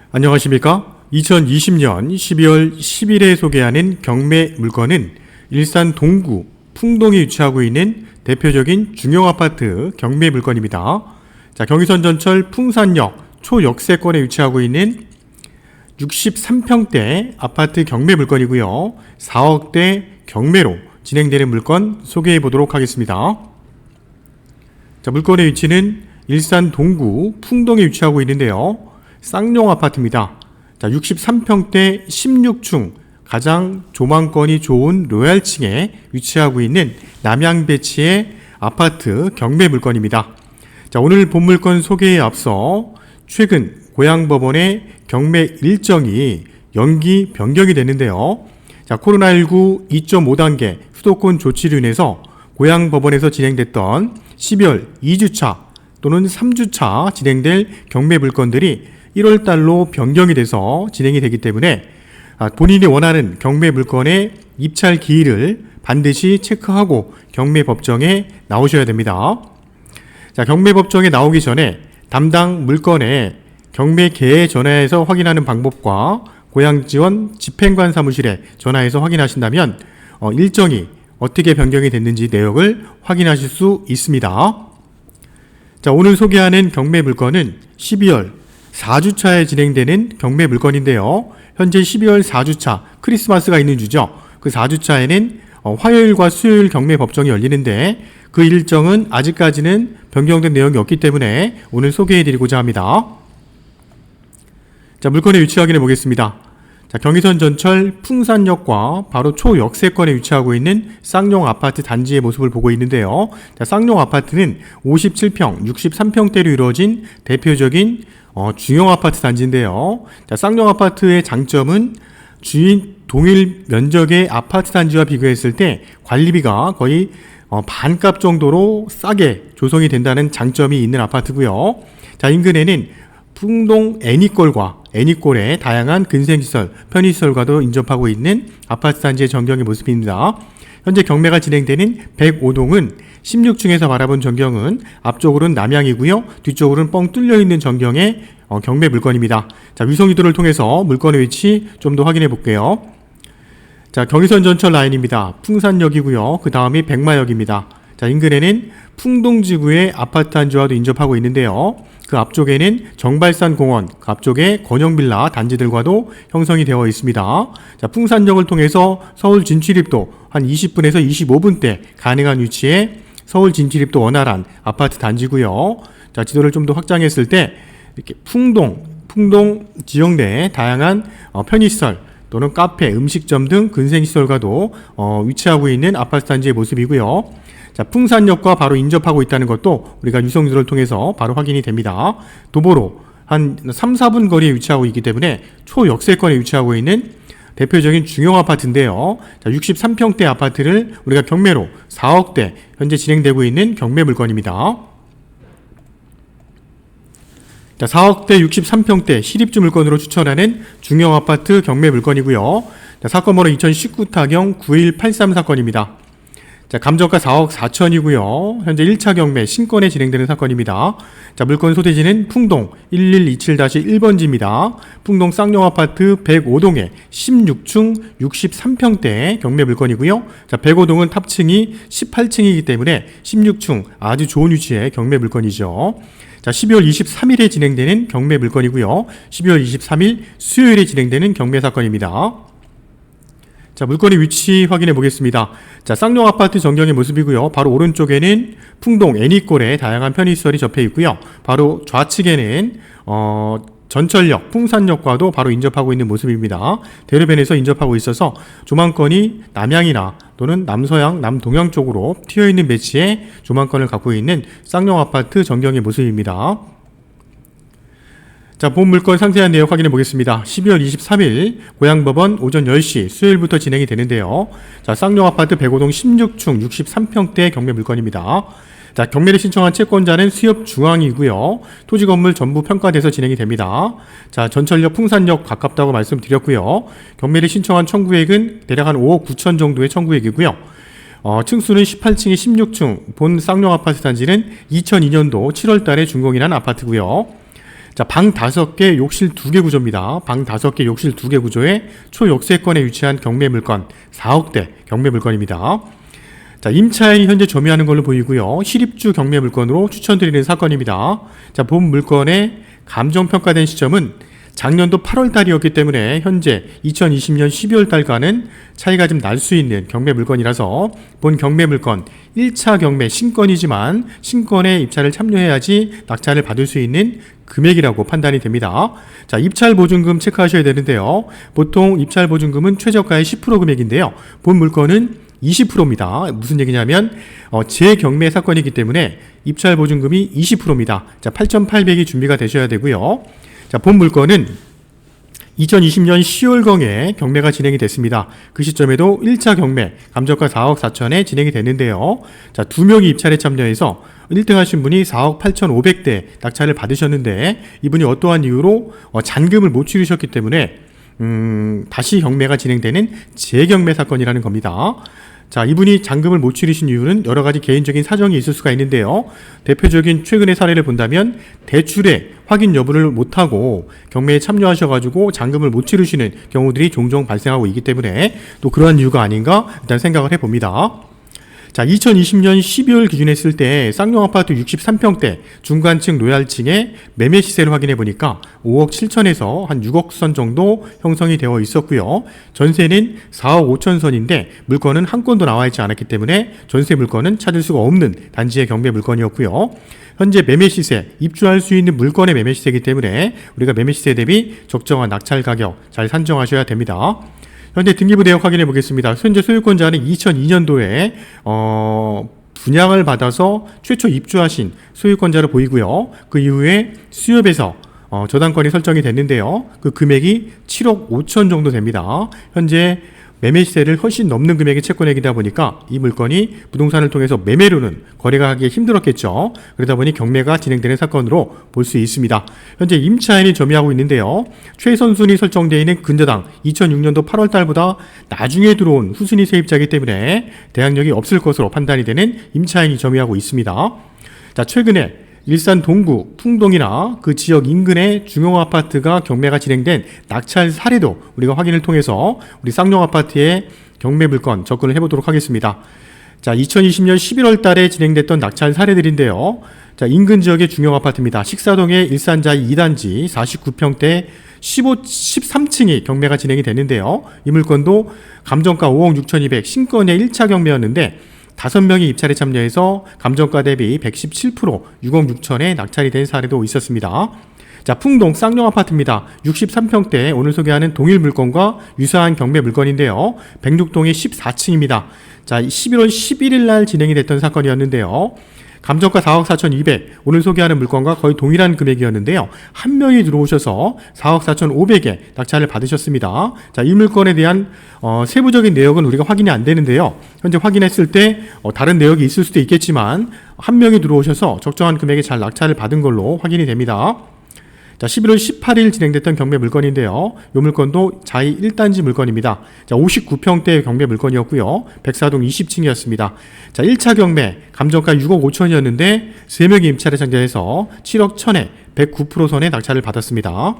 안녕하십니까? 2020년 12월 10일에 소개하는 경매 물건은 일산 동구 풍동에 위치하고 있는 대표적인 중형아파트 경매 물건입니다. 경의선 전철 풍산역 초역세권에 위치하고 있는 63평대 아파트 경매 물건이고요. 4억대 경매로 진행되는 물건 소개해 보도록 하겠습니다. 물건의 위치는 일산 동구 풍동에 위치하고 있는데요. 쌍용 아파트입니다. 63평대 16층 가장 조망권이 좋은 로얄층에 위치하고 있는 남양배치의 아파트 경매 물건입니다. 오늘 본 물건 소개에 앞서 최근 고양법원의 경매 일정이 연기 변경이 됐는데요. 코로나19 2.5단계 수도권 조치로 인해서 고양법원에서 진행됐던 12월 2주차 또는 3주차 진행될 경매 물건들이 1월달로 변경이 돼서 진행이 되기 때문에 본인이 원하는 경매 물건의 입찰 기일을 반드시 체크하고 경매법정에 나오셔야 됩니다. 경매법정에 나오기 전에 담당 물건의 경매계에 전화해서 확인하는 방법과 고양지원 집행관 사무실에 전화해서 확인하신다면 일정이 어떻게 변경이 됐는지 내역을 확인하실 수 있습니다. 오늘 소개하는 경매 물건은 12월 4주차에 진행되는 경매 물건인데요. 현재 12월 4주차 크리스마스가 있는 주죠. 그 4주차에는 화요일과 수요일 경매 법정이 열리는데 그 일정은 아직까지는 변경된 내용이 없기 때문에 오늘 소개해드리고자 합니다. 물건의 위치 확인해 보겠습니다. 경의선 전철 풍산역과 바로 초역세권에 위치하고 있는 쌍용 아파트 단지의 모습을 보고 있는데요. 쌍용 아파트는 57평, 63평대로 이루어진 대표적인 중형 아파트 단지인데요. 쌍용 아파트의 장점은 주인 동일 면적의 아파트 단지와 비교했을 때 관리비가 거의 반값 정도로 싸게 조성이 된다는 장점이 있는 아파트고요. 인근에는 풍동 애니골의 다양한 근생시설, 편의시설과도 인접하고 있는 아파트 단지의 전경의 모습입니다. 현재 경매가 진행되는 105동은 16층에서 바라본 전경은 앞쪽으로는 남향이고요. 뒤쪽으로는 뻥 뚫려있는 전경의 경매 물건입니다. 위성유도를 통해서 물건의 위치 좀 더 확인해 볼게요. 경의선 전철 라인입니다. 풍산역이고요. 그 다음이 백마역입니다. 인근에는 풍동지구의 아파트 단지와도 인접하고 있는데요. 그 앞쪽에는 정발산 공원, 그 앞쪽에 권영빌라 단지들과도 형성이 되어 있습니다. 풍산역을 통해서 서울 진출입도 한 20분에서 25분대 가능한 위치에 서울 진출입도 원활한 아파트 단지고요. 지도를 좀 더 확장했을 때 이렇게 풍동 지역 내에 다양한 편의시설 또는 카페, 음식점 등 근생시설과도 위치하고 있는 아파트 단지의 모습이고요. 풍산역과 바로 인접하고 있다는 것도 우리가 위성지도를 통해서 바로 확인이 됩니다. 도보로 한 3, 4분 거리에 위치하고 있기 때문에 초역세권에 위치하고 있는 대표적인 중형 아파트인데요. 63평대 아파트를 우리가 경매로 4억대 현재 진행되고 있는 경매 물건입니다. 4억대 63평대 시립주 물건으로 추천하는 중형 아파트 경매 물건이고요. 사건 번호 2019 타경 9183 사건입니다. 감정가 4억 4천이고요. 현재 1차 경매 신건에 진행되는 사건입니다. 물건 소재지는 풍동 1127-1번지입니다. 풍동 쌍용 아파트 105동의 16층 63평대 경매 물건이고요. 105동은 탑층이 18층이기 때문에 16층 아주 좋은 위치의 경매 물건이죠. 12월 23일에 진행되는 경매 물건이고요. 12월 23일 수요일에 진행되는 경매 사건입니다. 물건의 위치 확인해 보겠습니다. 쌍용 아파트 전경의 모습이고요. 바로 오른쪽에는 풍동 애니골의 다양한 편의시설이 접해 있고요. 바로 좌측에는 전철역, 풍산역과도 바로 인접하고 있는 모습입니다. 대로변에서 인접하고 있어서 조망권이 남향이나 또는 남서향, 남동향 쪽으로 튀어있는 배치의 조망권을 갖고 있는 쌍용 아파트 전경의 모습입니다. 본 물건 상세한 내용 확인해 보겠습니다. 12월 23일 고양법원 오전 10시 수요일부터 진행이 되는데요. 쌍용 아파트 105동 16층 63평대 경매 물건입니다. 경매를 신청한 채권자는 수협 중앙이고요. 토지 건물 전부 평가돼서 진행이 됩니다. 전철역 풍산역 가깝다고 말씀드렸고요. 경매를 신청한 청구액은 대략 한 5억 9천 정도의 청구액이고요. 층수는 18층에 16층, 본 쌍용 아파트 단지는 2002년도 7월 달에 준공이 난 아파트고요. 자, 방 5개, 욕실 2개 구조입니다. 방 5개, 욕실 2개 구조에 초역세권에 위치한 경매 물건 4억대 경매 물건입니다. 자, 임차인이 현재 점유하는 걸로 보이고요. 실입주 경매 물건으로 추천드리는 사건입니다. 자, 본 물건의 감정평가된 시점은 작년도 8월 달이었기 때문에 현재 2020년 12월 달과는 차이가 좀 날 수 있는 경매 물건이라서 본 경매 물건 1차 경매 신건이지만 신건에 입찰을 참여해야지 낙찰을 받을 수 있는 금액이라고 판단이 됩니다. 자, 입찰 보증금 체크하셔야 되는데요. 보통 입찰 보증금은 최저가의 10% 금액인데요. 본 물건은 20%입니다. 무슨 얘기냐면 재경매 사건이기 때문에 입찰 보증금이 20%입니다. 자, 8,800이 준비가 되셔야 되고요. 자, 본 물건은 2020년 10월경에 경매가 진행이 됐습니다. 그 시점에도 1차 경매 감정가 4억 4천에 진행이 됐는데요. 자, 2명이 입찰에 참여해서 1등 하신 분이 4억 8,500대 낙찰을 받으셨는데 이분이 어떠한 이유로 잔금을 못 치르셨기 때문에 다시 경매가 진행되는 재경매 사건이라는 겁니다. 자, 이분이 잔금을 못 치르신 이유는 여러 가지 개인적인 사정이 있을 수가 있는데요. 대표적인 최근의 사례를 본다면 대출의 확인 여부를 못하고 경매에 참여하셔가지고 잔금을 못 치르시는 경우들이 종종 발생하고 있기 때문에 또 그러한 이유가 아닌가 일단 생각을 해봅니다. 자, 2020년 12월 기준 했을 때 쌍용 아파트 63평대 중간층 로얄층의 매매 시세를 확인해 보니까 5억 7천에서 한 6억 선 정도 형성이 되어 있었고요. 전세는 4억 5천 선인데 물건은 한 건도 나와 있지 않았기 때문에 전세 물건은 찾을 수가 없는 단지의 경매 물건이었고요. 현재 매매 시세, 입주할 수 있는 물건의 매매 시세이기 때문에 우리가 매매 시세 대비 적정한 낙찰 가격 잘 산정하셔야 됩니다. 현재 등기부 내역 확인해 보겠습니다. 현재 소유권자는 2002년도에 분양을 받아서 최초 입주하신 소유권자로 보이고요. 그 이후에 수협에서 저당권이 설정이 됐는데요. 그 금액이 7억 5천 정도 됩니다. 현재 매매 시세를 훨씬 넘는 금액의 채권액이다 보니까 이 물건이 부동산을 통해서 매매로는 거래가 하기 힘들었겠죠. 그러다 보니 경매가 진행되는 사건으로 볼 수 있습니다. 현재 임차인이 점유하고 있는데요. 최선순위 설정되어 있는 근저당 2006년도 8월 달보다 나중에 들어온 후순위 세입자이기 때문에 대항력이 없을 것으로 판단이 되는 임차인이 점유하고 있습니다. 자, 최근에 일산 동구, 풍동이나 그 지역 인근의 중형 아파트가 경매가 진행된 낙찰 사례도 우리가 확인을 통해서 우리 쌍용 아파트의 경매 물건 접근을 해보도록 하겠습니다. 자, 2020년 11월 달에 진행됐던 낙찰 사례들인데요. 자, 인근 지역의 중형 아파트입니다. 식사동의 일산자이 2단지 49평대 13층이 경매가 진행이 됐는데요. 이 물건도 감정가 5억 6,200, 신건의 1차 경매였는데 5명이 입찰에 참여해서 감정가 대비 117% 6억 6천에 낙찰이 된 사례도 있었습니다. 자, 풍동 쌍용 아파트입니다. 63평대 오늘 소개하는 동일 물건과 유사한 경매 물건인데요. 106동의 14층입니다. 자, 11월 11일 날 진행이 됐던 사건이었는데요. 감정가 4억 4,200 오늘 소개하는 물건과 거의 동일한 금액이었는데요. 한 명이 들어오셔서 4억 4,500에 낙찰을 받으셨습니다. 자, 이 물건에 대한 세부적인 내역은 우리가 확인이 안 되는데요. 현재 확인했을 때 다른 내역이 있을 수도 있겠지만 한 명이 들어오셔서 적정한 금액에 잘 낙찰을 받은 걸로 확인이 됩니다. 자, 11월 18일 진행됐던 경매 물건인데요. 이 물건도 자이 1단지 물건입니다. 자, 59평대 경매 물건이었고요. 백사동 20층이었습니다. 자, 1차 경매 감정가 6억 5천이었는데 3명이 임차를 참여해서 7억 1천에 109% 선에 낙찰을 받았습니다.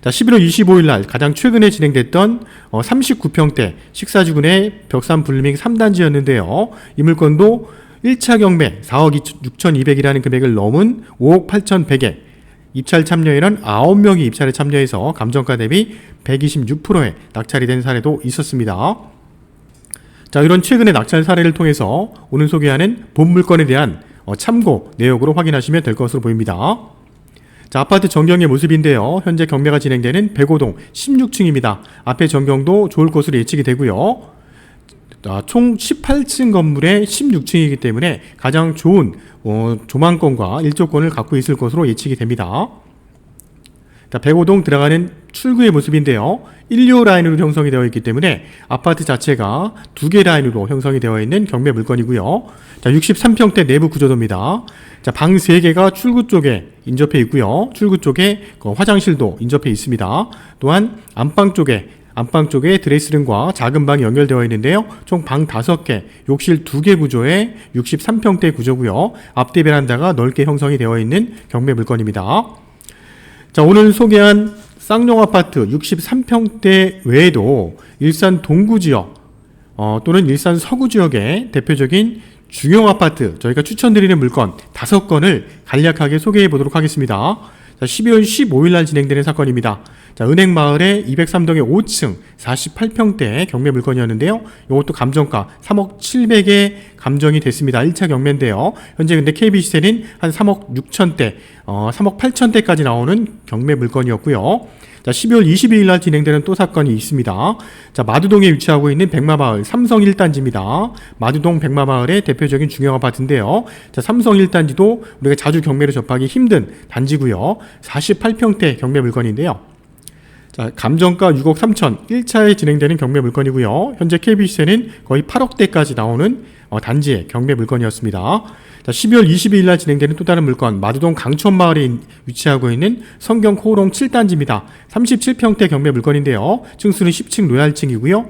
자, 11월 25일 날 가장 최근에 진행됐던 39평대 식사주군의 벽산 불밍 3단지였는데요. 이 물건도 1차 경매 4억 6,200이라는 금액을 넘은 5억 8,100에 입찰 참여인은 9명이 입찰에 참여해서 감정가 대비 126%에 낙찰이 된 사례도 있었습니다. 자, 이런 최근의 낙찰 사례를 통해서 오늘 소개하는 본 물건에 대한 참고 내역으로 확인하시면 될 것으로 보입니다. 자, 아파트 전경의 모습인데요. 현재 경매가 진행되는 백오동 16층입니다. 앞에 전경도 좋을 것으로 예측이 되고요. 총 18층 건물의 16층이기 때문에 가장 좋은 조망권과 일조권을 갖고 있을 것으로 예측이 됩니다. 자, 백오동 들어가는 출구의 모습인데요. 1료 라인으로 형성이 되어 있기 때문에 아파트 자체가 2개 라인으로 형성이 되어 있는 경매 물건이고요. 자, 63평대 내부 구조도입니다. 자, 방 3개가 출구 쪽에 인접해 있고요. 출구 쪽에 화장실도 인접해 있습니다. 또한 안방 쪽에 드레스룸과 작은 방이 연결되어 있는데요. 총 방 5개, 욕실 2개 구조의 63평대 구조고요. 앞뒤 베란다가 넓게 형성이 되어 있는 경매 물건입니다. 자, 오늘 소개한 쌍용 아파트 63평대 외에도 일산 동구 지역 또는 일산 서구 지역의 대표적인 중형 아파트 저희가 추천드리는 물건 5건을 간략하게 소개해 보도록 하겠습니다. 자, 12월 15일 날 진행되는 사건입니다. 자, 은행마을의 203동의 5층 48평대 경매 물건이었는데요. 이것도 감정가 3억 700에 감정이 됐습니다. 1차 경매인데요. 현재 근데 KB시세는 한 3억 6천대, 3억 8천대까지 나오는 경매 물건이었고요. 자, 12월 22일 날 진행되는 또 사건이 있습니다. 자, 마두동에 위치하고 있는 백마마을 삼성 1단지입니다. 마두동 백마마을의 대표적인 중형 아파트인데요. 자, 삼성 1단지도 우리가 자주 경매를 접하기 힘든 단지고요. 48평대 경매 물건인데요. 자, 감정가 6억 3천 1차에 진행되는 경매 물건이고요. 현재 KB시세는 거의 8억대까지 나오는 단지의 경매 물건이었습니다. 자, 12월 22일 날 진행되는 또 다른 물건 마두동 강촌마을에 위치하고 있는 성경코롱 7단지입니다. 37평대 경매 물건인데요. 층수는 10층 로얄층이고요.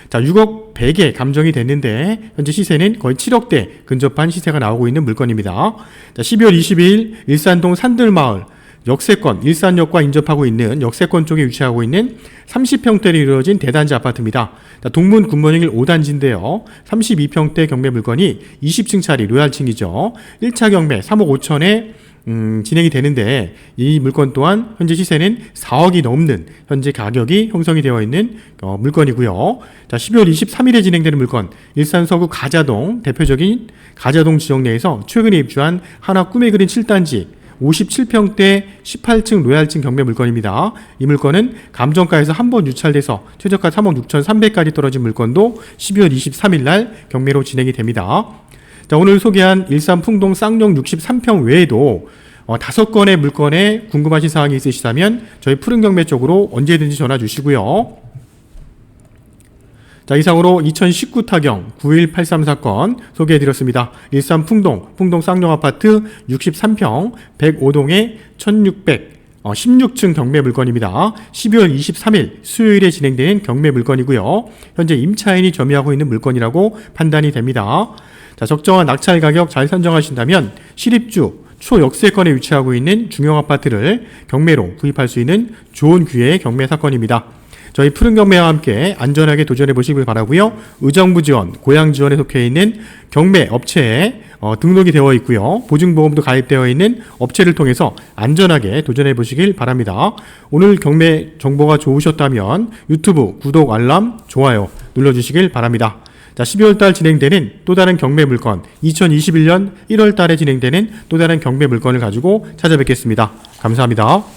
자, 6억 100에 감정이 됐는데 현재 시세는 거의 7억대 근접한 시세가 나오고 있는 물건입니다. 자, 12월 22일 일산동 산들마을 역세권, 일산역과 인접하고 있는 역세권 쪽에 위치하고 있는 30평대로 이루어진 대단지 아파트입니다. 동문 굿모닝 5단지인데요. 32평대 경매 물건이 20층짜리 로얄층이죠. 1차 경매 3억 5천에 진행이 되는데 이 물건 또한 현재 시세는 4억이 넘는 현재 가격이 형성이 되어 있는 물건이고요. 자, 12월 23일에 진행되는 물건 일산 서구 가자동 대표적인 가자동 지역 내에서 최근에 입주한 하나 꿈에 그린 7단지 57평대 18층 로얄층 경매 물건입니다. 이 물건은 감정가에서 한 번 유찰돼서 최저가 3억 6,300까지 떨어진 물건도 12월 23일 날 경매로 진행이 됩니다. 자, 오늘 소개한 일산 풍동 쌍용 63평 외에도 5건의 물건에 궁금하신 사항이 있으시다면 저희 푸른 경매 쪽으로 언제든지 전화 주시고요. 자, 이상으로 2019 타경 9183 사건 소개해드렸습니다. 일산 풍동 쌍용 아파트 63평 105동의 1616층 경매 물건입니다. 12월 23일 수요일에 진행되는 경매 물건이고요. 현재 임차인이 점유하고 있는 물건이라고 판단이 됩니다. 자, 적정한 낙찰 가격 잘 선정하신다면 실입주 초역세권에 위치하고 있는 중형 아파트를 경매로 구입할 수 있는 좋은 기회의 경매 사건입니다. 저희 푸른 경매와 함께 안전하게 도전해 보시길 바라고요. 의정부 지원, 고양 지원에 속해 있는 경매 업체에 등록이 되어 있고요. 보증보험도 가입되어 있는 업체를 통해서 안전하게 도전해 보시길 바랍니다. 오늘 경매 정보가 좋으셨다면 유튜브 구독, 알람, 좋아요 눌러주시길 바랍니다. 자, 12월 달 진행되는 또 다른 경매 물건, 2021년 1월 달에 진행되는 또 다른 경매 물건을 가지고 찾아뵙겠습니다. 감사합니다.